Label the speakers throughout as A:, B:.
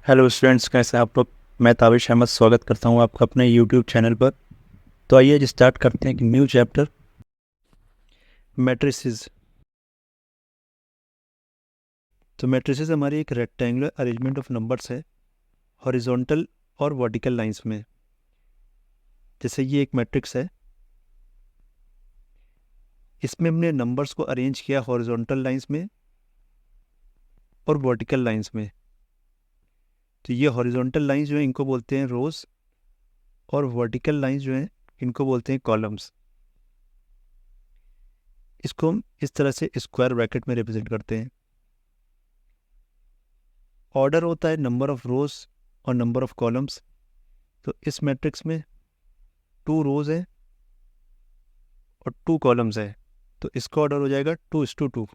A: Hello students, कैसे हैं आप लोग। मैं ताबिश अहमद स्वागत करता हूं आपका अपने यूट्यूब चैनल पर। तो आइए आज स्टार्ट करते हैं कि न्यू चैप्टर मैट्रिसेस। तो मैट्रिसेस हमारी एक रेक्टेंगुलर अरेंजमेंट ऑफ नंबर्स है हॉरिजॉन्टल और वर्टिकल लाइंस में। जैसे ये एक मैट्रिक्स है, इसमें हमने नंबर्स को अरेंज किया हॉरिजॉन्टल लाइंस में और वर्टिकल लाइंस में। तो ये हॉरिजॉन्टल लाइंस जो है इनको बोलते हैं रोज, और वर्टिकल लाइंस जो हैं इनको बोलते हैं कॉलम्स। इसको हम इस तरह से स्क्वायर ब्रैकेट में रिप्रेजेंट करते हैं। ऑर्डर होता है नंबर ऑफ रोज और नंबर ऑफ कॉलम्स। तो इस मैट्रिक्स में 2 रोज है और 2 कॉलम्स है, तो इसका ऑर्डर हो जाएगा 2:2।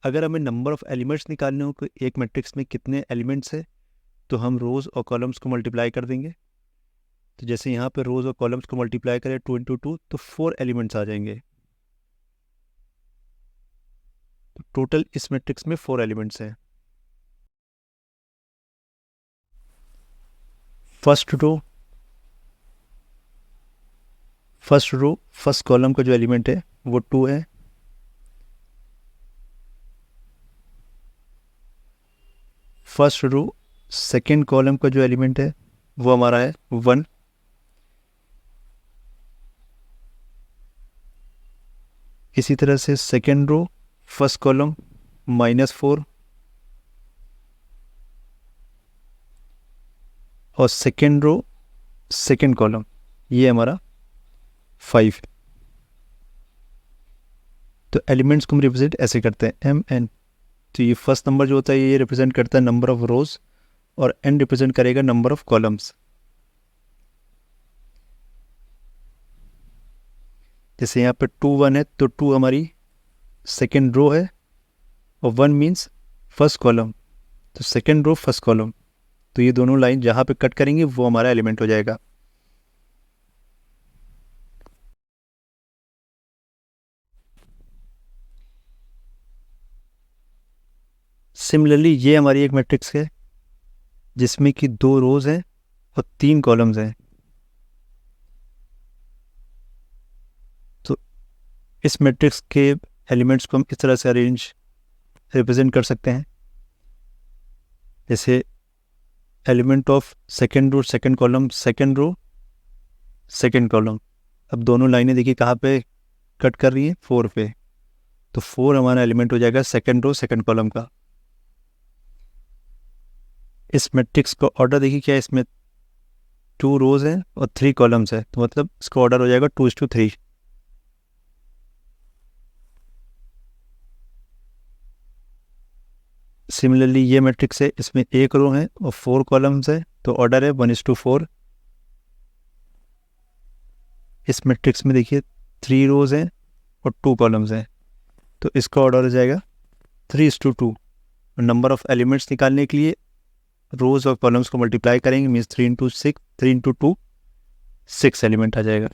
A: अगर हमें नंबर ऑफ एलिमेंट्स निकालने हो कि एक मैट्रिक्स में कितने एलिमेंट्स है, तो हम रोज और कॉलम्स को मल्टीप्लाई कर देंगे। तो जैसे यहाँ पे रोज और कॉलम्स को मल्टीप्लाई करें 2 × 2, तो 4 एलिमेंट्स आ जाएंगे। तो टोटल इस मैट्रिक्स में 4 एलिमेंट्स हैं। फर्स्ट रो फर्स्ट कॉलम का जो एलिमेंट है वो 2 है। फर्स्ट रो सेकेंड कॉलम का जो एलिमेंट है वो हमारा है 1। इसी तरह से सेकेंड रो फर्स्ट कॉलम -4 और सेकेंड रो सेकेंड कॉलम ये हमारा 5। तो एलिमेंट्स को हम रिप्रेजेंट ऐसे करते हैं MN। तो ये फर्स्ट नंबर जो होता है ये रिप्रेजेंट करता है नंबर ऑफ रोज और N रिप्रेजेंट करेगा नंबर ऑफ कॉलम्स। जैसे यहाँ पे 2 1 है तो 2 हमारी सेकेंड रो है और 1 मीन्स फर्स्ट कॉलम, तो सेकेंड रो फर्स्ट कॉलम। तो ये दोनों लाइन जहाँ पे कट करेंगे वो हमारा एलिमेंट हो जाएगा। सिमिलरली ये हमारी एक मैट्रिक्स है जिसमें कि 2 रोज हैं और 3 कॉलम्स हैं। तो इस मैट्रिक्स के एलिमेंट्स को हम इस तरह से अरेंज रिप्रेजेंट कर सकते हैं। जैसे element of second row second column, second row second column. अब दोनों लाइनें देखिए कहाँ पे कट कर रही हैं, 4 पे। तो 4 हमारा एलिमेंट हो जाएगा सेकेंड रो सेकेंड कॉलम का। इस मैट्रिक्स का ऑर्डर देखिए क्या है, इसमें 2 रोज हैं और 3 कॉलम्स है, तो मतलब इसका ऑर्डर हो जाएगा 2:3। सिमिलरली ये मैट्रिक्स है, इसमें 1 रो है और 4 कॉलम्स है, तो ऑर्डर है 1:4। इस मैट्रिक्स में देखिए 3 रोज हैं और 2 कॉलम्स हैं, तो इसका ऑर्डर हो जाएगा 3:2। नंबर ऑफ एलिमेंट्स निकालने के लिए रोज और कॉलम्स को मल्टीप्लाई करेंगे, मीन्स 3 × 2 6 एलिमेंट आ जाएगा।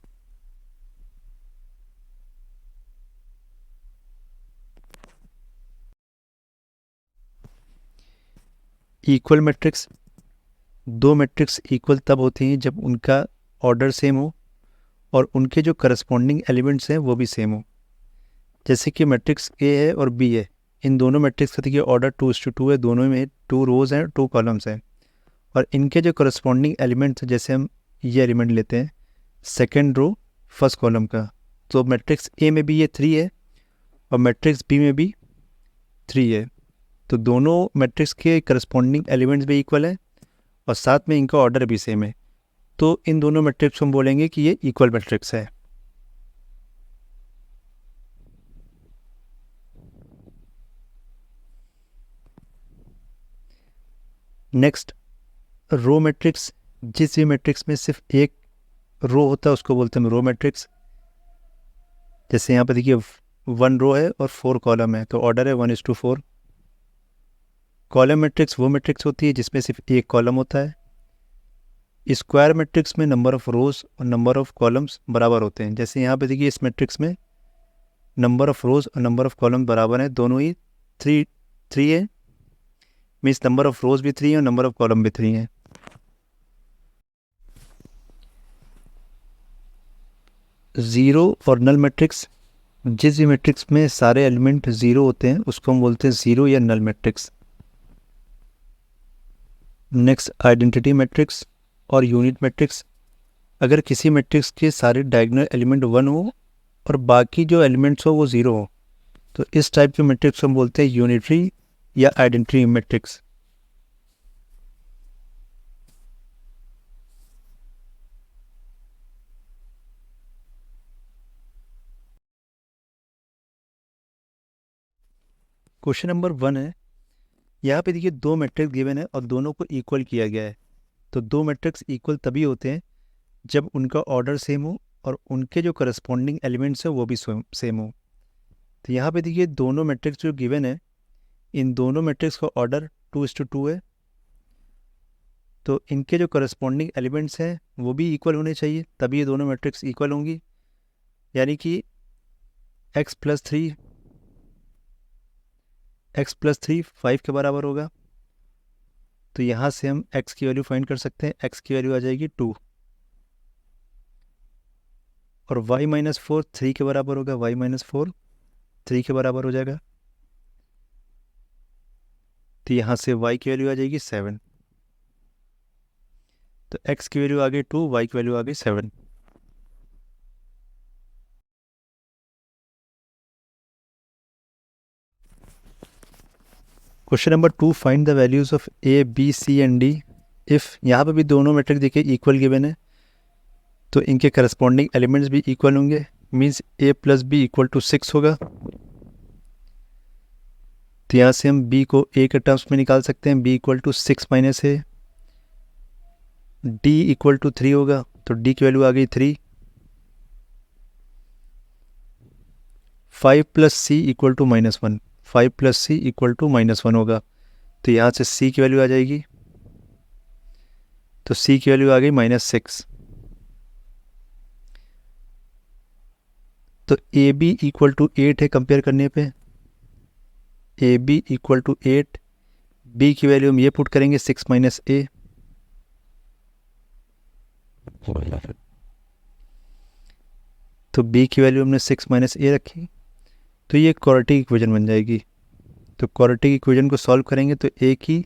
A: इक्वल मैट्रिक्स, 2 मैट्रिक्स इक्वल तब होती हैं जब उनका ऑर्डर सेम हो और उनके जो करस्पॉन्डिंग एलिमेंट्स हैं वो भी सेम हो। जैसे कि मैट्रिक्स ए है और बी है, इन दोनों मैट्रिक्स का देखिए ऑर्डर 2:2 है, दोनों में 2 रोज हैं 2 कॉलम्स हैं, और इनके जो करस्पॉन्डिंग एलिमेंट्स, जैसे हम ये एलिमेंट लेते हैं सेकेंड रो फर्स्ट कॉलम का, तो मैट्रिक्स ए में भी ये 3 है और मैट्रिक्स बी में भी 3 है। तो दोनों मैट्रिक्स के करस्पॉन्डिंग एलिमेंट्स भी इक्वल है और साथ में इनका ऑर्डर भी सेम है। तो इन दोनों मैट्रिक्स को हम बोलेंगे कि ये इक्वल मैट्रिक्स है। Next, row matrix. जिस भी मैट्रिक्स में सिर्फ एक रो होता है उसको बोलते हैं रो मैट्रिक्स। जैसे यहाँ पे देखिए 1 रो है और 4 कॉलम है, तो ऑर्डर है 1:4। कॉलम मैट्रिक्स वो मैट्रिक्स होती है जिसमें सिर्फ एक कॉलम होता है। स्क्वायर मैट्रिक्स में नंबर ऑफ रोज और नंबर ऑफ कॉलम्स बराबर होते हैं। जैसे यहाँ पे देखिए इस मैट्रिक्स में नंबर ऑफ रोज और नंबर ऑफ कॉलम बराबर है, दोनों ही 3 है, मीन्स नंबर ऑफ रोज भी 3 है और नंबर ऑफ कॉलम भी 3 है। ज़ीरो और नल मैट्रिक्स, जिस भी मैट्रिक्स में सारे एलिमेंट ज़ीरो होते हैं उसको हम बोलते हैं ज़ीरो या null matrix. Next identity matrix और यूनिट मैट्रिक्स। अगर किसी मैट्रिक्स के सारे डायगोनल एलिमेंट 1 हो और बाकी जो एलिमेंट्स हो वो 0 हो तो इस टाइप के मैट्रिक्स को हम बोलते हैं यूनिटरी या आइडेंटिटी मैट्रिक्स। क्वेश्चन नंबर 1 है, यहाँ पे देखिए दो मैट्रिक्स गिवन है और दोनों को इक्वल किया गया है। तो दो मैट्रिक्स इक्वल तभी होते हैं जब उनका ऑर्डर सेम हो और उनके जो करस्पॉन्डिंग एलिमेंट्स हैं वो भी सेम हो। तो यहाँ पे देखिए दोनों मैट्रिक्स जो गिवन है, इन दोनों मैट्रिक्स का ऑर्डर 2:2 है। तो इनके जो करस्पॉन्डिंग एलिमेंट्स हैं वो भी इक्वल होने चाहिए, तभी ये दोनों मैट्रिक्स इक्वल होंगी। यानी कि x+3 5 के बराबर होगा। तो यहाँ से हम x की वैल्यू फाइंड कर सकते हैं, x की वैल्यू आ जाएगी 2। और y-4 3 के बराबर होगा, y-4 3 के बराबर हो जाएगा। तो यहाँ से y की वैल्यू आ जाएगी 7। तो x की वैल्यू आ गई 2, y की वैल्यू आ गई 7। Question number 2, find the values of a, b, c and d if. यहाँ पे भी दोनों मैट्रिक्स देखिए इक्वल गिवन है तो इनके करस्पॉन्डिंग एलिमेंट्स भी इक्वल होंगे, मीन्स a + b = 6 होगा। तो यहाँ से हम b को a के टर्म्स में निकाल सकते हैं, b = 6 - a। d = 3 होगा तो d की वैल्यू आ गई 3। 5 + c = -1, 5 + c = -1 होगा। तो यहाँ से c की वैल्यू आ जाएगी, तो c की वैल्यू आ गई -6। तो ए बी = 8 है कंपेयर करने पे, ए बी = 8। बी की वैल्यू हम ये पुट करेंगे 6 - a। तो b की वैल्यू हमने 6 - a रखी, तो ये क्वाड्रेटिक इक्वेशन बन जाएगी। तो क्वाड्रेटिक इक्वेशन को सॉल्व करेंगे तो a की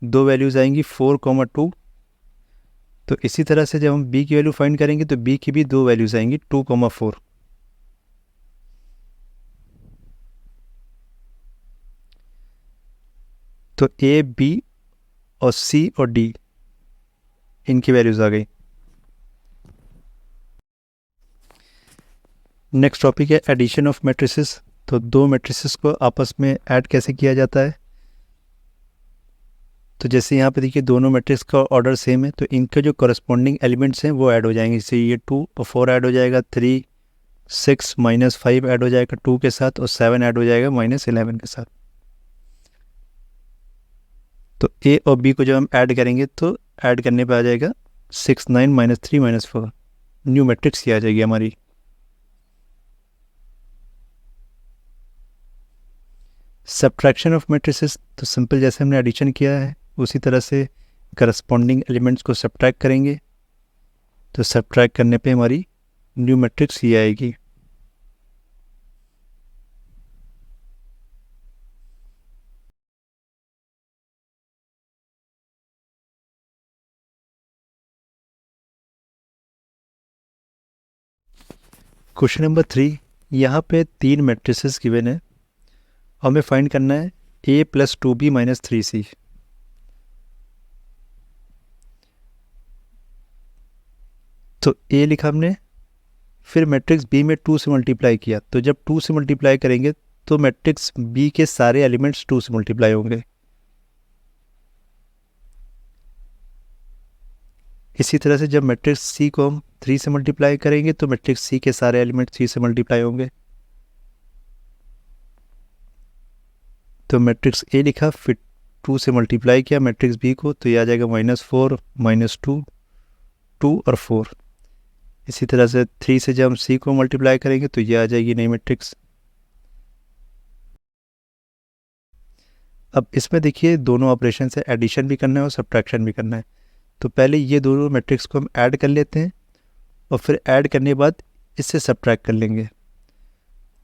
A: दो वैल्यूज़ आएंगी 4, 2। तो इसी तरह से जब हम b की वैल्यू फाइंड करेंगे तो b की भी दो वैल्यूज़ आएंगी 2, 4। तो a, b और c और d इनकी वैल्यूज़ आ गई। नेक्स्ट टॉपिक है एडिशन ऑफ मैट्रिसेस। तो दो मैट्रिसेस को आपस में ऐड कैसे किया जाता है। तो जैसे यहाँ पे देखिए दोनों मैट्रिक्स का ऑर्डर सेम है तो इनके जो करस्पॉन्डिंग एलिमेंट्स हैं वो ऐड हो जाएंगे। जैसे ये 2 और 4 ऐड हो जाएगा, 3, 6 -5 ऐड हो जाएगा 2 के साथ और 7 ऐड हो जाएगा -11 के साथ। तो ए और बी को जब हम ऐड करेंगे तो ऐड करने पे आ जाएगा 6, 9 -3 -4, न्यू मैट्रिक्स ये आ जाएगी हमारी। सब्ट्रैक्शन ऑफ मैट्रिसेस, तो सिंपल जैसे हमने एडिशन किया है उसी तरह से करस्पॉन्डिंग एलिमेंट्स को सब्ट्रैक्ट करेंगे। तो सब्ट्रैक्ट करने पे हमारी न्यू मैट्रिक्स ये आएगी। क्वेश्चन नंबर 3, यहाँ पे 3 मैट्रिसेस गिवन है और हमें फाइंड करना है a + 2b - 3c। तो a लिखा हमने, फिर मैट्रिक्स b में 2 से मल्टीप्लाई किया, तो जब 2 से मल्टीप्लाई करेंगे तो मैट्रिक्स b के सारे एलिमेंट्स 2 से मल्टीप्लाई होंगे। इसी तरह से जब मैट्रिक्स c को हम 3 से मल्टीप्लाई करेंगे तो मैट्रिक्स c के सारे एलिमेंट 3 से मल्टीप्लाई होंगे। तो मैट्रिक्स a लिखा, फिर 2 से मल्टीप्लाई किया मैट्रिक्स b को, तो ये आ जाएगा -4, -2, 2 और 4। इसी तरह से 3 से जब हम c को मल्टीप्लाई करेंगे तो ये आ जाएगी नई मैट्रिक्स। अब इसमें देखिए दोनों ऑपरेशन से एडिशन भी करना है और सब्ट्रैक्शन भी करना है। तो पहले ये दोनों मैट्रिक्स को हम ऐड कर लेते हैं और फिर ऐड करने के बाद इससे सब्ट्रैक्ट कर लेंगे।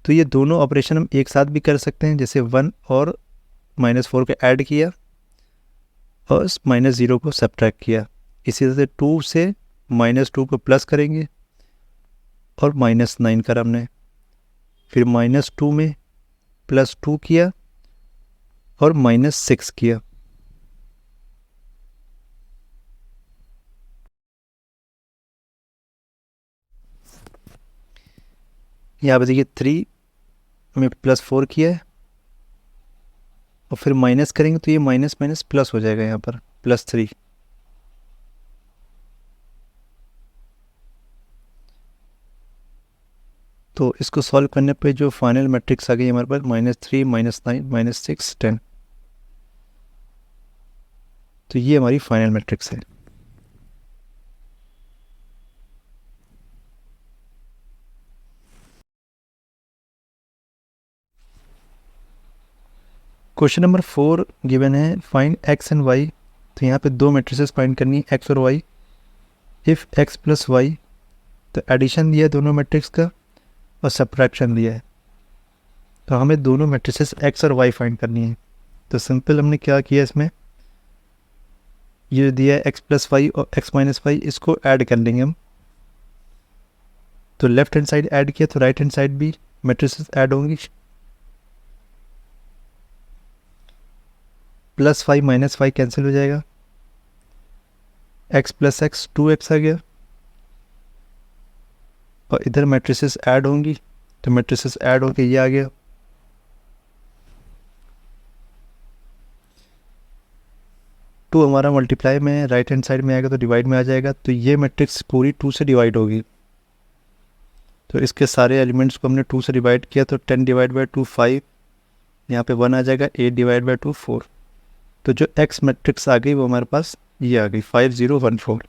A: तो ये दोनों ऑपरेशन हम एक साथ भी कर सकते हैं, जैसे 1 और -4 को ऐड किया और -0 को सब्ट्रैक्ट किया। इसी तरह से 2 से -2 को प्लस करेंगे और -9 करा हमने, फिर -2 में +2 किया और -6 किया। यहाँ पे देखिए 3 में +4 किया है और फिर माइनस करेंगे तो ये माइनस माइनस प्लस हो जाएगा, यहाँ पर +3। तो इसको सॉल्व करने पे जो फाइनल मैट्रिक्स आ गई हमारे पास -3 -9 -6 10। तो ये हमारी फाइनल मैट्रिक्स है। क्वेश्चन नंबर 4 गिवन है, फाइंड x एंड y। तो यहाँ पे दो मैट्रिसेस फाइंड करनी है, x और y। इफ़ x + y, तो एडिशन दिया है दोनों मैट्रिक्स का और सब्ट्रैक्शन दिया है। तो हमें दोनों मैट्रिसेस x और y फाइंड करनी है। तो सिंपल हमने क्या किया, इसमें ये दिया है x + y और x - y, इसको ऐड कर लेंगे हम। तो लेफ्ट हैंड साइड ऐड किया तो राइट हैंड साइड भी मैट्रिसेस ऐड होंगी। +5 - 5 कैंसिल हो जाएगा, x + x 2x आ गया और इधर मैट्रिसेस ऐड होंगी तो मैट्रिसेस ऐड होके ये आ गया। टू हमारा मल्टीप्लाई में राइट हैंड साइड में आएगा तो डिवाइड में आ जाएगा। तो ये मैट्रिक्स पूरी 2 से डिवाइड होगी। तो इसके सारे एलिमेंट्स को हमने 2 से डिवाइड किया तो 10/2 5, यहाँ पे 1 आ जाएगा, 8/2 4। तो जो x मैट्रिक्स आ गई वो हमारे पास ये आ गई 5 0 1 4।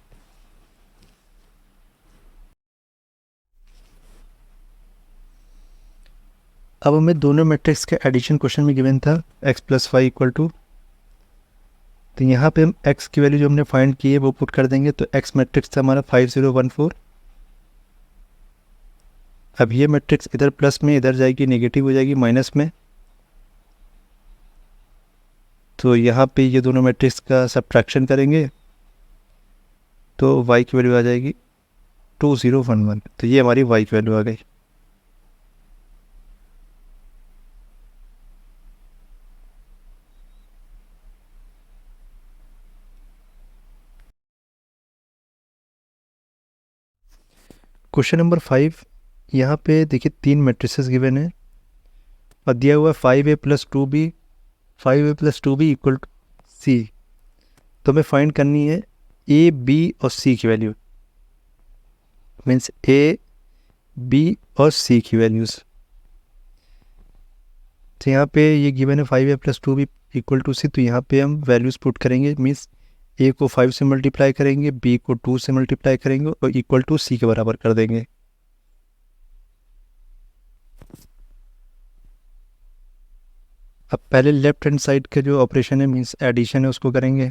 A: अब हमें दोनों मैट्रिक्स का एडिशन क्वेश्चन में गिवन था, x + y = तो यहाँ पे हम x की वैल्यू जो हमने फाइंड की है वो पुट कर देंगे। तो x मैट्रिक्स था हमारा 5 0 1 4। अब ये मैट्रिक्स इधर प्लस में, इधर जाएगी नेगेटिव हो जाएगी माइनस में। तो यहाँ पे ये दोनों मैट्रिक्स का सब्ट्रैक्शन करेंगे तो y की वैल्यू आ जाएगी 2 0 1 1। तो ये हमारी y की वैल्यू आ गई। क्वेश्चन नंबर 5, यहाँ पे देखिए 3 मैट्रिसेस गिवन है और दिया हुआ है 5a + 2b, 5a + 2b = c। तो हमें फाइंड करनी है a, b और c की वैल्यू, मीन्स a, b और c की वैल्यूज़। तो यहाँ पे ये गिवन है 5a + 2b = c। तो यहाँ पे हम वैल्यूज़ पुट करेंगे, मीन्स a को 5 से मल्टीप्लाई करेंगे, b को 2 से मल्टीप्लाई करेंगे और = c के बराबर कर देंगे। अब पहले लेफ्ट हैंड साइड का जो ऑपरेशन है मीन्स एडिशन है उसको करेंगे।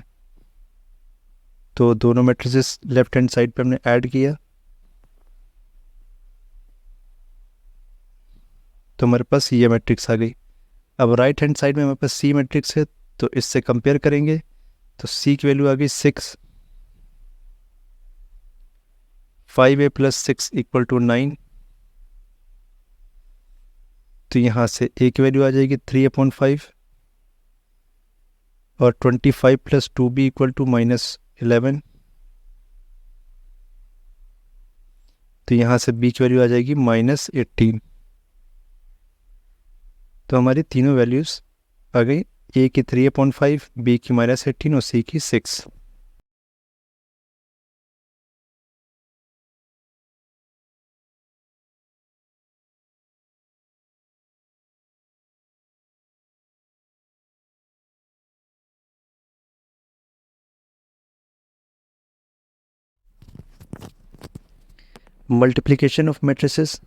A: तो दोनों मैट्रिसेस लेफ्ट हैंड साइड पे हमने ऐड किया तो हमारे पास ये मैट्रिक्स आ गई। अब राइट हैंड साइड में हमारे पास सी मैट्रिक्स है तो इससे कंपेयर करेंगे तो सी की वैल्यू आ गई 6, 5a + 6 = 9। तो यहाँ से a की वैल्यू आ जाएगी 3/5 और 25 + 2b = -11। तो यहाँ से b की वैल्यू आ जाएगी -18। तो हमारी तीनों वैल्यूज़ आ गई, a की 3/5, b की -18 और c की 6। Multiplication of matrices,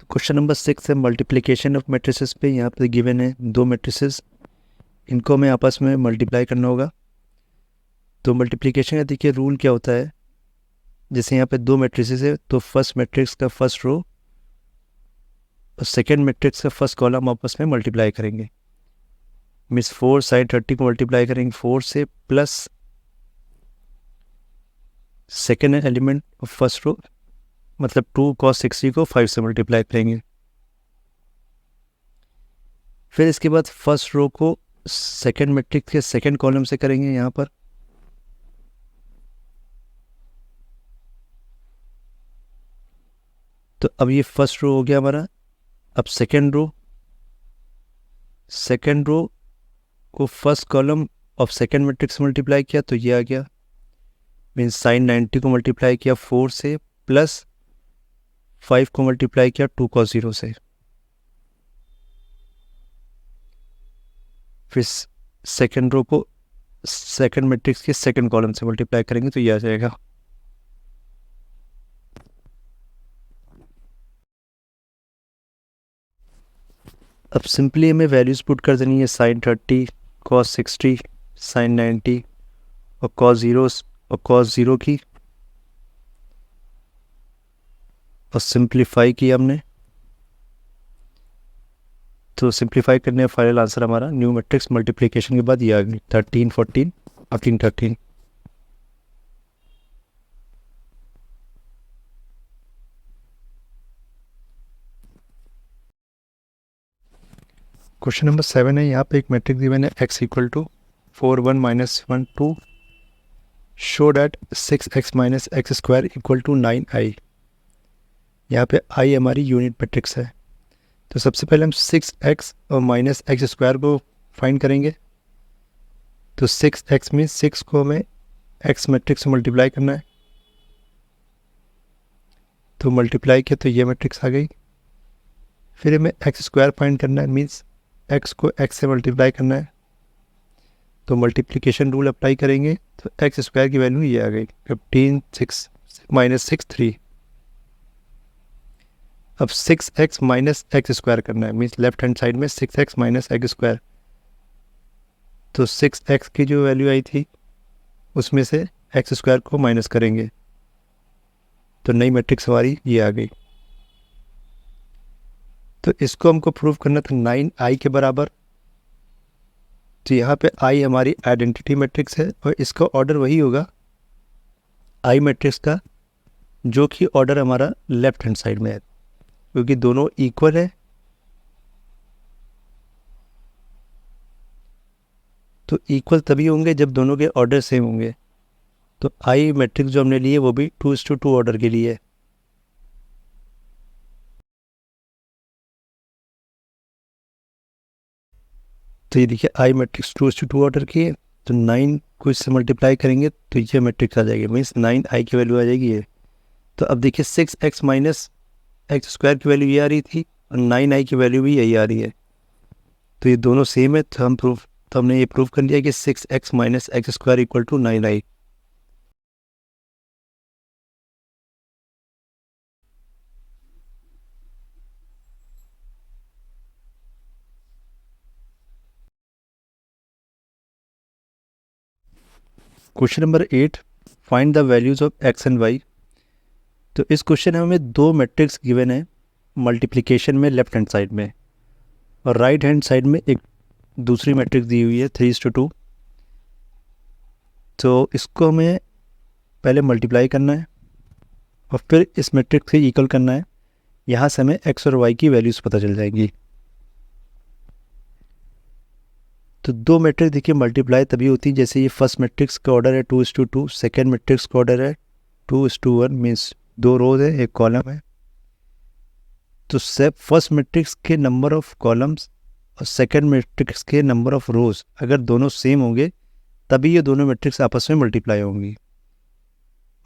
A: question number 6 है मल्टीप्लिकेशन ऑफ मैट्रिसेस पे। यहाँ पे गिवन है दो मैट्रिसेस इनको हमें आपस में मल्टीप्लाई करना होगा। तो मल्टीप्लिकेशन का देखिए रूल क्या होता है, जैसे यहाँ पे दो मैट्रिसेस है तो फर्स्ट मैट्रिक्स का फर्स्ट रो और सेकेंड मैट्रिक्स का फर्स्ट कॉलम आपस में मल्टीप्लाई करेंगे। मीन्स 4 sin 30 को मल्टीप्लाई करेंगे 4 से plus second element of first row मतलब 2 cos 60 को 5 से मल्टीप्लाई करेंगे। फिर इसके बाद फर्स्ट रो को सेकेंड मैट्रिक्स के सेकेंड कॉलम से करेंगे यहाँ पर। तो अब ये फर्स्ट रो हो गया हमारा। अब सेकेंड रो को first column of second matrix से मल्टीप्लाई किया तो ये आ गया। मीन्स sin 90 को मल्टीप्लाई किया 4 से प्लस 5 को मल्टीप्लाई किया 2 cos 0 से। फिर सेकेंड रो को सेकेंड मैट्रिक्स के सेकेंड कॉलम से मल्टीप्लाई करेंगे तो ये आ जाएगा। अब सिंपली हमें वैल्यूज पुट कर देनी है sin 30 cos 60 sin 90 और cos 0 की, और सिंप्लीफाई किया हमने। तो सिंप्लीफाई करने का फाइनल आंसर हमारा न्यू मैट्रिक्स मल्टीप्लिकेशन के बाद ये आ गई 13 14 18 13। क्वेश्चन नंबर 7 है, यहाँ पे एक मैट्रिक्स गिवन है x equal to 4 1 minus 1 2 show that 6x minus x square equal to 9i। यहाँ पे i हमारी यूनिट मैट्रिक्स है। तो सबसे पहले हम 6x और माइनस एक्स स्क्वायर को फाइंड करेंगे। तो 6x में 6 को हमें x मैट्रिक्स से मल्टीप्लाई करना है। तो मल्टीप्लाई किया तो ये मैट्रिक्स आ गई। फिर हमें एक्स स्क्वायर फाइंड करना है, मीन्स x को x से मल्टीप्लाई करना है। तो मल्टीप्लिकेशन रूल अप्लाई करेंगे तो एक्स स्क्वायर की वैल्यू ये आ गई 15 6 माइनस 6 3। अब 6x माइनस एक्स स्क्वायर करना है, मीन्स लेफ्ट हैंड साइड में 6x माइनस एक्स स्क्वायर। तो 6x की जो वैल्यू आई थी उसमें से एक्स स्क्वायर को माइनस करेंगे तो नई मैट्रिक्स हमारी ये आ गई। तो इसको हमको प्रूव करना था 9i के बराबर। तो यहाँ पे i हमारी आइडेंटिटी मैट्रिक्स है और इसका ऑर्डर वही होगा i मैट्रिक्स का जो कि ऑर्डर हमारा लेफ्ट हैंड साइड में है, क्योंकि दोनों इक्वल है। तो इक्वल तभी होंगे जब दोनों के ऑर्डर सेम होंगे। तो i मैट्रिक्स जो हमने लिए वो भी 2:2 ऑर्डर के लिए है। तो ये देखिए i मैट्रिक्स 2:2 ऑर्डर की है। तो 9 को इससे मल्टीप्लाई करेंगे तो ये मैट्रिक्स आ जाएगी, मीन्स 9i की वैल्यू आ जाएगी ये। तो अब देखिए 6x माइनस एक्स स्क्वायर की वैल्यू ये आ रही थी और 9i की वैल्यू भी यही आ रही है। तो ये दोनों सेम है। तो हमने ये प्रूव कर लिया कि 6x minus x square equal to 9i। Question number 8, find the values of x and y। तो इस क्वेश्चन में हमें दो मैट्रिक्स गिवन है मल्टीप्लिकेशन में लेफ्ट हैंड साइड में, और राइट हैंड साइड में एक दूसरी मैट्रिक्स दी हुई है 3:2। तो इसको हमें पहले मल्टीप्लाई करना है और फिर इस मैट्रिक्स से इक्वल करना है। यहाँ से हमें x और y की वैल्यूज पता चल जाएंगी। तो दो मैट्रिक्स देखिए मल्टीप्लाई तभी होती है जैसे ये फर्स्ट मैट्रिक्स का ऑर्डर है 2:2, सेकेंड मैट्रिक्स का ऑर्डर है 2:1, मीन्स दो रोज है एक कॉलम है। तो फर्स्ट मैट्रिक्स के नंबर ऑफ कॉलम्स और सेकेंड मैट्रिक्स के नंबर ऑफ रोज अगर दोनों सेम होंगे तभी ये दोनों मैट्रिक्स आपस में मल्टीप्लाई होंगी।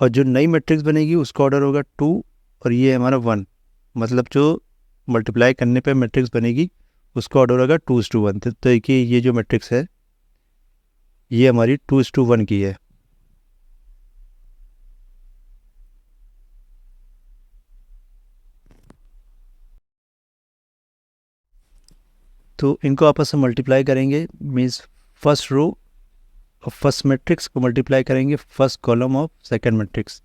A: और जो नई मैट्रिक्स बनेगी उसका ऑर्डर होगा 2 और ये हमारा 1, मतलब जो मल्टीप्लाई करने पे मैट्रिक्स बनेगी उसका ऑर्डर होगा 2:1। तो देखिए ये जो मैट्रिक्स है ये हमारी 2:1 की है। तो इनको आपस में मल्टीप्लाई करेंगे, मीन्स फर्स्ट रो और फर्स्ट मैट्रिक्स को मल्टीप्लाई करेंगे first column of second matrix,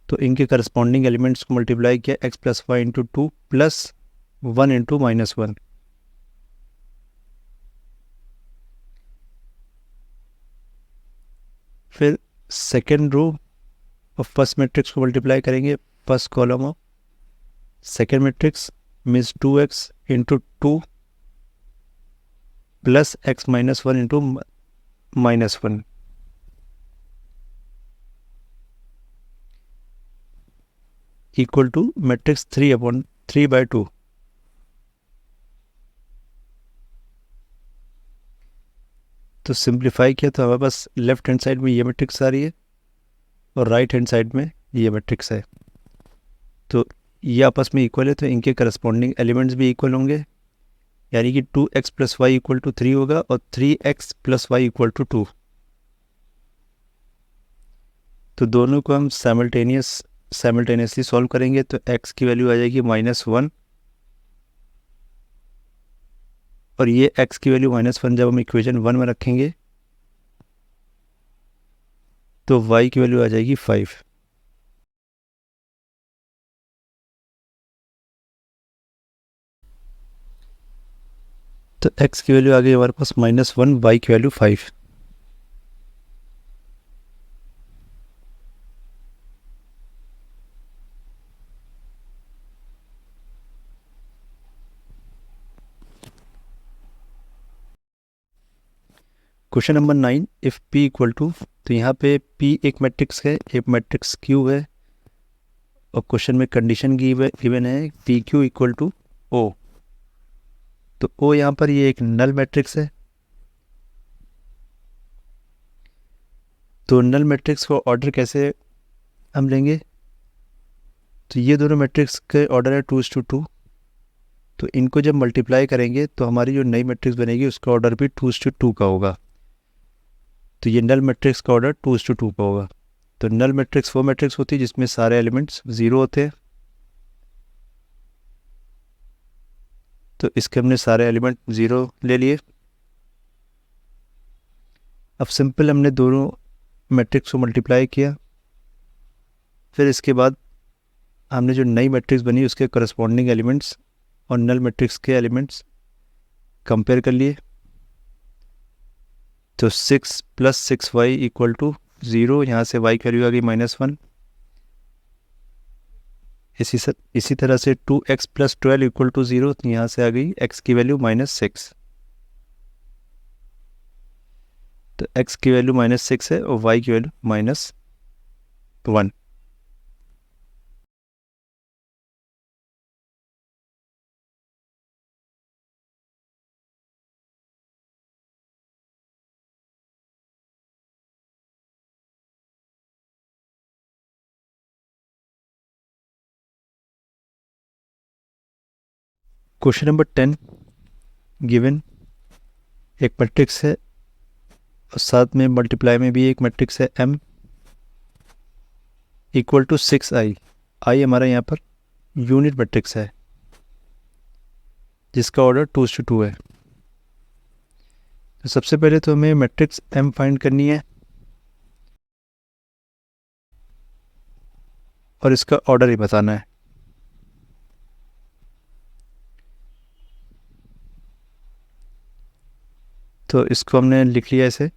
A: तो इनके करस्पॉन्डिंग एलिमेंट्स को मल्टीप्लाई किया x plus y into two plus 1 into minus 1। फिर सेकेंड रो और फर्स्ट मैट्रिक्स को मल्टीप्लाई करेंगे first column of second matrix, means 2x into two plus x minus 1 into minus 1। Equal to matrix 3/3/2। तो simplify किया तो हमारे पास left hand side में ये मैट्रिक्स आ रही है और राइट हैंड साइड में ये मैट्रिक्स है। तो ये आपस में इक्वल है, तो इनके करस्पॉन्डिंग एलिमेंट्स भी इक्वल होंगे, यानी कि 2x plus Y equal to 3 होगा और 3x plus Y equal to 2। तो दोनों को हम साइमल्टेनियसली सॉल्व करेंगे, तो x की वैल्यू आ जाएगी -1 और ये x की वैल्यू -1 जब हम इक्वेशन 1 में रखेंगे तो y की वैल्यू आ जाएगी 5। तो x की वैल्यू आ गई हमारे पास -1, y की value 5। Question number 9, if p equal to, तो यहाँ पे p एक मैट्रिक्स है, एक मैट्रिक्स q है और क्वेश्चन में कंडीशन गिवन है P Q equal to O. तो ओ यहाँ पर ये एक नल मैट्रिक्स है, तो नल मैट्रिक्स को ऑर्डर कैसे हम लेंगे, तो ये दोनों मैट्रिक्स के ऑर्डर है 2:2। तो इनको जब मल्टीप्लाई करेंगे तो हमारी जो नई मैट्रिक्स बनेगी उसका ऑर्डर भी 2:2 का होगा। तो ये नल मैट्रिक्स का ऑर्डर 2:2 का होगा। तो नल मैट्रिक्स वो मैट्रिक्स होती है जिसमें सारे एलिमेंट्स 0 होते हैं। तो इसके हमने सारे एलिमेंट 0 ले लिए। अब सिंपल हमने दोनों मैट्रिक्स को मल्टीप्लाई किया, फिर इसके बाद हमने जो नई मैट्रिक्स बनी उसके करस्पॉन्डिंग एलिमेंट्स और नल मैट्रिक्स के एलिमेंट्स कंपेयर कर लिए। तो 6 + 6y इक्वल टू 0, यहाँ से y की वैल्यू आ गई -1। इसी तरह से 2x + 12 इक्वल टू 0, तो यहाँ से आ गई x की वैल्यू -6। तो x की वैल्यू -6 है और y की वैल्यू -1। क्वेश्चन नंबर 10, गिवन एक मैट्रिक्स है और साथ में मल्टीप्लाई में भी एक मैट्रिक्स है m equal to 6i। i हमारा यहाँ पर यूनिट मैट्रिक्स है जिसका ऑर्डर 2:2 है। तो सबसे पहले तो हमें मैट्रिक्स m फाइंड करनी है और इसका ऑर्डर ही बताना है। तो इसको हमने लिख लिया ऐसे,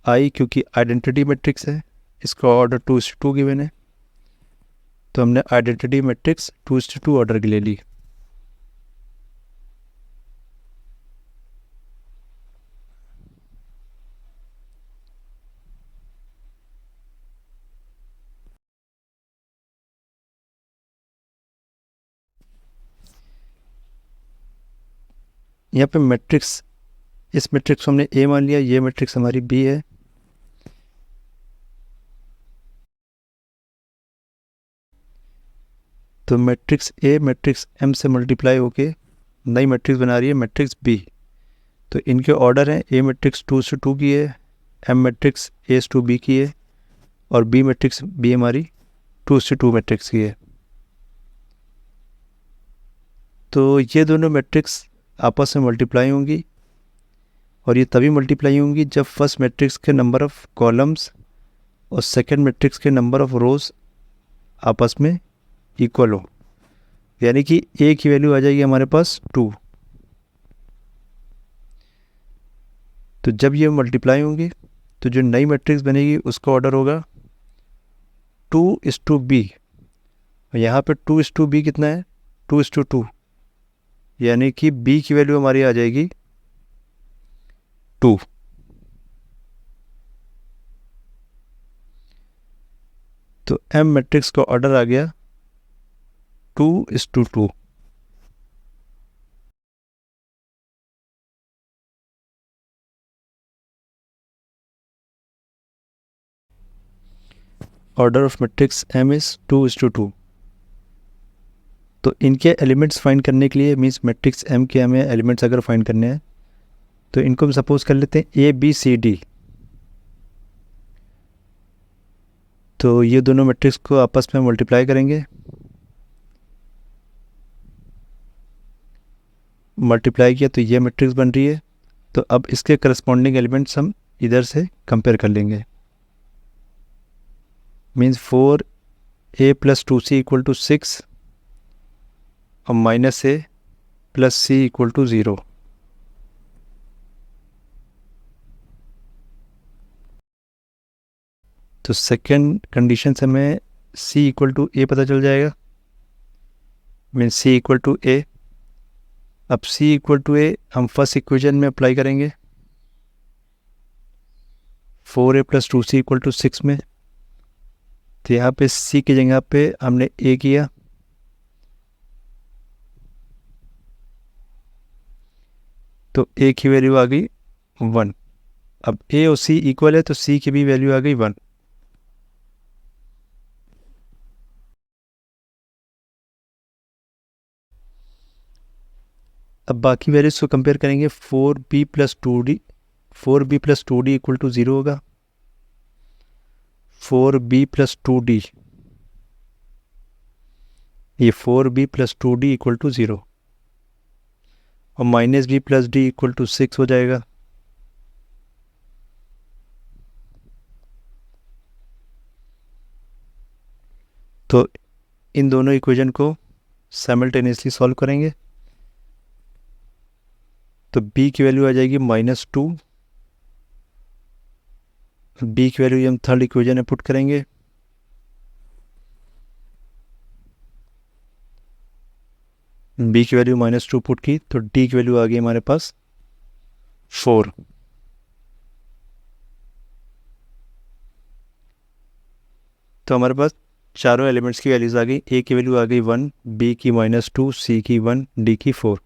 A: आई क्योंकि आइडेंटिटी मैट्रिक्स है, इसका ऑर्डर 2:2 गिवन है, तो हमने आइडेंटिटी मैट्रिक्स 2:2 ऑर्डर की ले ली। यहाँ पे मैट्रिक्स, इस मैट्रिक्स को हमने ए मान लिया, ये मैट्रिक्स हमारी बी है। तो मैट्रिक्स ए मैट्रिक्स एम से मल्टीप्लाई होके नई मैट्रिक्स बना रही है मैट्रिक्स बी। तो इनके ऑर्डर हैं, ए मैट्रिक्स 2:2 की है, एम मैट्रिक्स A/B की है और बी मैट्रिक्स बी हमारी 2:2 मैट्रिक्स की है। तो ये दोनों मैट्रिक्स आपस में मल्टीप्लाई होंगी और ये तभी मल्टीप्लाई होंगी जब फर्स्ट मैट्रिक्स के नंबर ऑफ कॉलम्स और सेकंड मैट्रिक्स के नंबर ऑफ रोज आपस में इक्वल हो, यानी कि ए की वैल्यू आ जाएगी हमारे पास 2। तो जब ये मल्टीप्लाई होंगी तो जो नई मैट्रिक्स बनेगी उसका ऑर्डर होगा 2:b। और यहाँ पे 2:b कितना है, 2:2, यानी कि b की वैल्यू हमारी आ जाएगी 2। तो m मैट्रिक्स का ऑर्डर आ गया 2:2। Order of matrix m is 2:2। तो इनके एलिमेंट्स फाइंड करने के लिए, मीन्स मैट्रिक्स m के हमें एलिमेंट्स अगर फाइंड करने हैं तो इनको हम सपोज कर लेते हैं ABCD। तो ये दोनों मैट्रिक्स को आपस में मल्टीप्लाई करेंगे, मल्टीप्लाई किया तो ये मैट्रिक्स बन रही है। तो अब इसके करस्पॉन्डिंग एलिमेंट्स हम इधर से कंपेयर कर लेंगे, मीन्स 4a + 2c = 6 और -a + c = 0। तो सेकेंड कंडीशन से हमें c = a पता चल जाएगा, मीन्स c = a। अब c = a हम फर्स्ट इक्वेशन में अप्लाई करेंगे 4a + 2c = 6 में। तो यहाँ पे c की जगह पे हमने a किया, तो a की वैल्यू आ गई 1। अब a और c इक्वल है तो c की भी वैल्यू आ गई 1। अब बाकी वैल्यूज को कंपेयर करेंगे, 4b + 2d, 4b + 2d = 0 होगा। 4b + 2d, ये 4b + 2d = 0 और -b + d = 6 हो जाएगा। तो इन दोनों इक्वेशन को साइमल्टेनियसली सॉल्व करेंगे तो b की वैल्यू आ जाएगी -2। b की वैल्यू हम थर्ड इक्वेशन में पुट करेंगे, b की वैल्यू -2 पुट की तो d की वैल्यू आ गई हमारे पास 4। तो हमारे पास चारों एलिमेंट्स की वैल्यूज आ गई, a की वैल्यू आ गई 1, b की -2, c की 1, d की 4।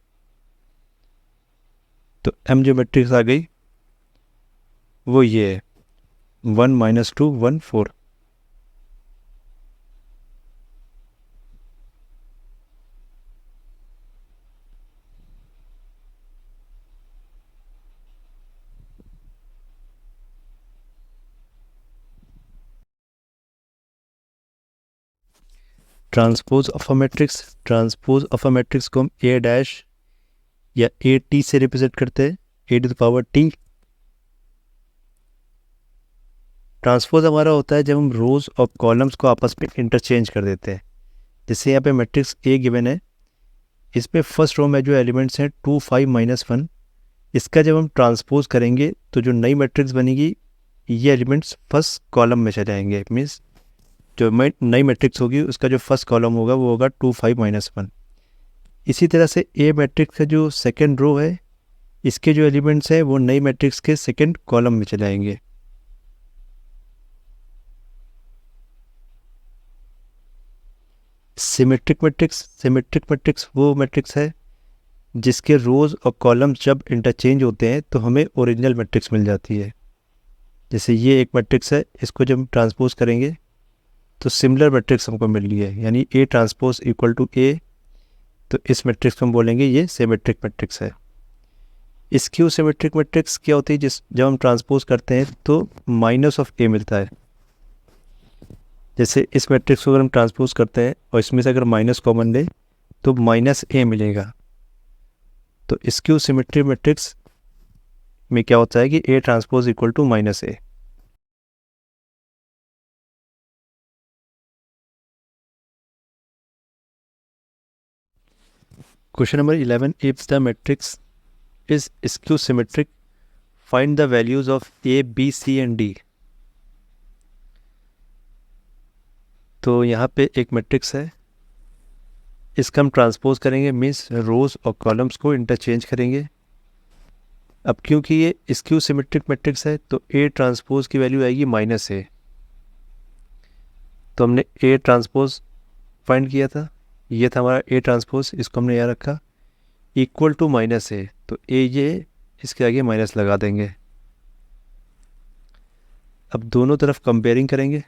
A: तो m जो मैट्रिक्स आ गई वो ये है 1 -2 1 4। Transpose of a matrix, transpose of a matrix को हम a' या AT से रिप्रेजेंट करते हैं, a⁻t। ट्रांसपोज हमारा होता है जब हम रोज और कॉलम्स को आपस में इंटरचेंज कर देते हैं। जैसे यहाँ पे मैट्रिक्स A गिवन है, इसमें फर्स्ट रो में जो एलिमेंट्स हैं 2 5 -1, इसका जब हम ट्रांसपोज करेंगे तो जो नई मैट्रिक्स बनेगी ये एलिमेंट्स फर्स्ट कॉलम में चले जाएंगे, मीन्स जो नई मैट्रिक्स होगी उसका जो फर्स्ट कॉलम होगा वो होगा 2 5 -1। इसी तरह से ए मैट्रिक्स का जो सेकेंड रो है इसके जो एलिमेंट्स हैं वो नई मैट्रिक्स के सेकेंड कॉलम में चले जाएंगे। सिमेट्रिक मैट्रिक्स, सिमेट्रिक मैट्रिक्स वो मैट्रिक्स है जिसके रोज और कॉलम्स जब इंटरचेंज होते हैं तो हमें ओरिजिनल मैट्रिक्स मिल जाती है। जैसे ये एक मैट्रिक्स है, इसको जब हम ट्रांसपोज करेंगे तो सिमिलर मैट्रिक्स हमको मिल रही है, यानी A ट्रांसपोज = A। तो इस मैट्रिक्स को हम बोलेंगे ये सिमेट्रिक मैट्रिक्स है। स्क्यू सिमेट्रिक मैट्रिक्स क्या होती है, जब हम ट्रांसपोज करते हैं तो -A मिलता है। जैसे इस मैट्रिक्स को अगर हम ट्रांसपोज करते हैं और इसमें से अगर माइनस कॉमन ले तो -A मिलेगा। तो स्क्यू सिमेट्रिक मैट्रिक्स में क्या होता है कि A transpose equal to minus A. Question number 11, if the matrix is skew symmetric find the values of A B C and D. तो यहाँ पे एक मैट्रिक्स है, इसका हम ट्रांसपोज करेंगे, मीन्स रोज और कॉलम्स को इंटरचेंज करेंगे। अब क्योंकि ये स्क्यू सिमेट्रिक मैट्रिक्स है तो ए ट्रांसपोज की वैल्यू आएगी माइनस ए। तो हमने ए ट्रांसपोज फाइंड किया था, ये था हमारा ए ट्रांसपोज, इसको हमने यहाँ रखा इक्वल टू माइनस ए। तो ए ये इसके आगे माइनस लगा देंगे। अब दोनों तरफ कंपेयरिंग करेंगे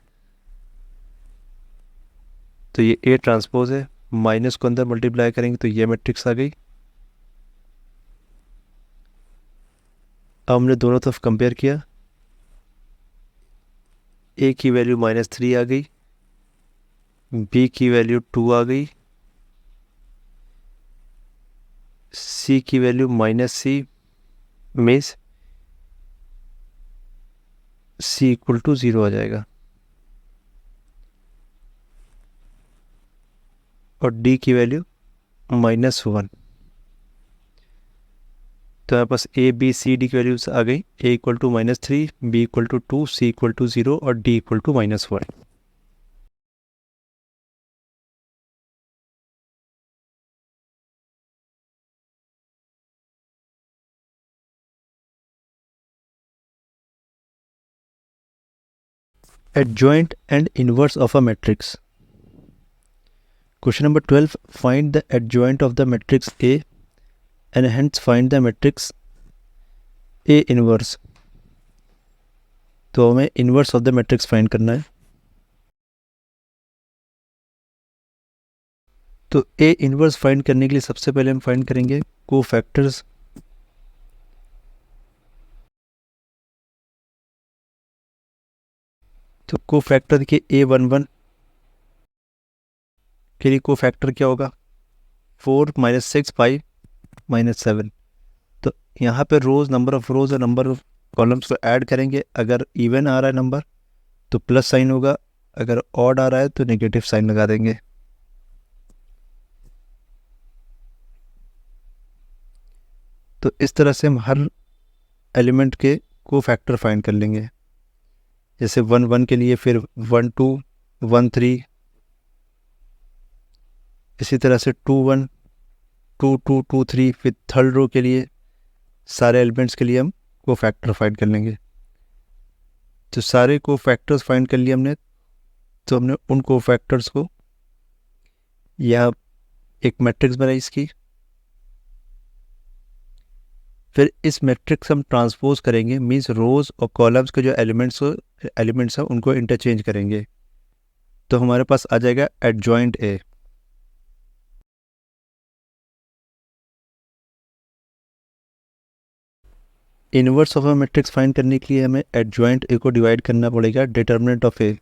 A: तो ये ए ट्रांसपोज है, माइनस को अंदर मल्टीप्लाई करेंगे तो ये मैट्रिक्स आ गई। अब हमने दोनों तरफ कंपेयर किया, ए की वैल्यू -3 आ गई, बी की वैल्यू 2 आ गई, सी की value -c, means C equal to 0 आ जाएगा, और डी की वैल्यू -1। तो हमारे पास ए बी सी डी की वैल्यूज आ गई, A equal to -3, B equal to 2, C equal to 0 और D equal to -1। Adjoint and inverse of a matrix. Question number 12, find the adjoint of the matrix A and hence find the matrix A inverse. तो हमें inverse of the matrix find करना है। तो A inverse find करने के लिए सबसे पहले हम फाइंड करेंगे कोफैक्टर्स। तो कोफैक्टर देखिए A11 के लिए कोफैक्टर क्या होगा, 4 -6 5 -7। तो यहाँ पे रोज, नंबर ऑफ रोज और नंबर ऑफ कॉलम्स को ऐड करेंगे। अगर इवन आ रहा है नंबर तो प्लस साइन होगा, अगर ऑड आ रहा है तो नेगेटिव साइन लगा देंगे। तो इस तरह से हम हर एलिमेंट के कोफैक्टर फाइंड कर लेंगे। जैसे 1 1 के लिए फिर 1 2 1 3, इसी तरह से 2 1 2 2 2 3, फिर थर्ड रो के लिए सारे एलिमेंट्स के लिए हम कोफैक्टर फाइंड कर लेंगे। तो सारे कोफैक्टर्स फाइंड कर लिए हमने, तो हमने उन कोफैक्टर्स को या एक मैट्रिक्स बनाई इसकी, फिर इस मैट्रिक्स हम ट्रांसपोज करेंगे, मींस रोज और कॉलम्स के जो एलिमेंट्स हैं उनको इंटरचेंज करेंगे। तो हमारे पास आ जाएगा adjoint A. Inverse of a matrix find करने के लिए हमें एडजॉइंट ए को डिवाइड करना पड़ेगा डिटर्मिनेंट ऑफ ए।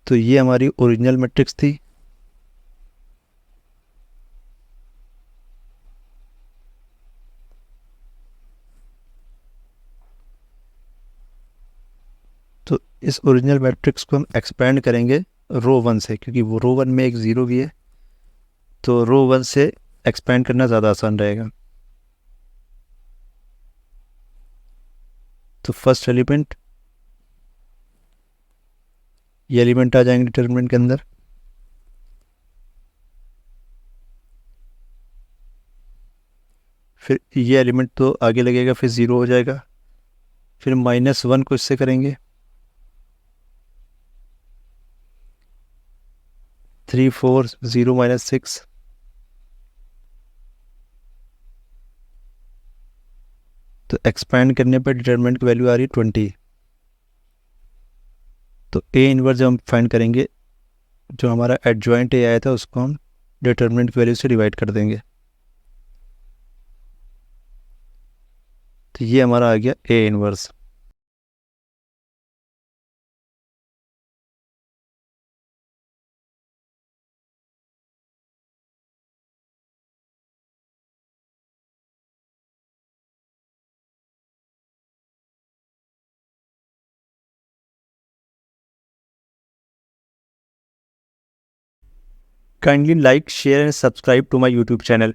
A: तो ये हमारी ओरिजिनल मैट्रिक्स थी, तो इस ओरिजिनल मैट्रिक्स को हम एक्सपेंड करेंगे रो 1 से, क्योंकि वो रो 1 में एक ज़ीरो भी है, तो रो 1 से एक्सपेंड करना ज़्यादा आसान रहेगा। तो फर्स्ट एलिमेंट, ये एलिमेंट आ जाएंगे डिटर्मिनेंट के अंदर। फिर ये एलिमेंट तो आगे लगेगा, फिर ज़ीरो हो जाएगा। फिर -1 को इससे करेंगे, 3 4 0 -6, तो एक्सपैंड करने पर डिटर्मिनेंट की वैल्यू आ रही है 20। तो ए इनवर्स जब हम फाइंड करेंगे, जो हमारा एडजॉइंट ए आया था उसको हम डिटर्मिनेंट की वैल्यू से डिवाइड कर देंगे। तो ये हमारा आ गया A inverse. kindly like, share and subscribe to my YouTube channel.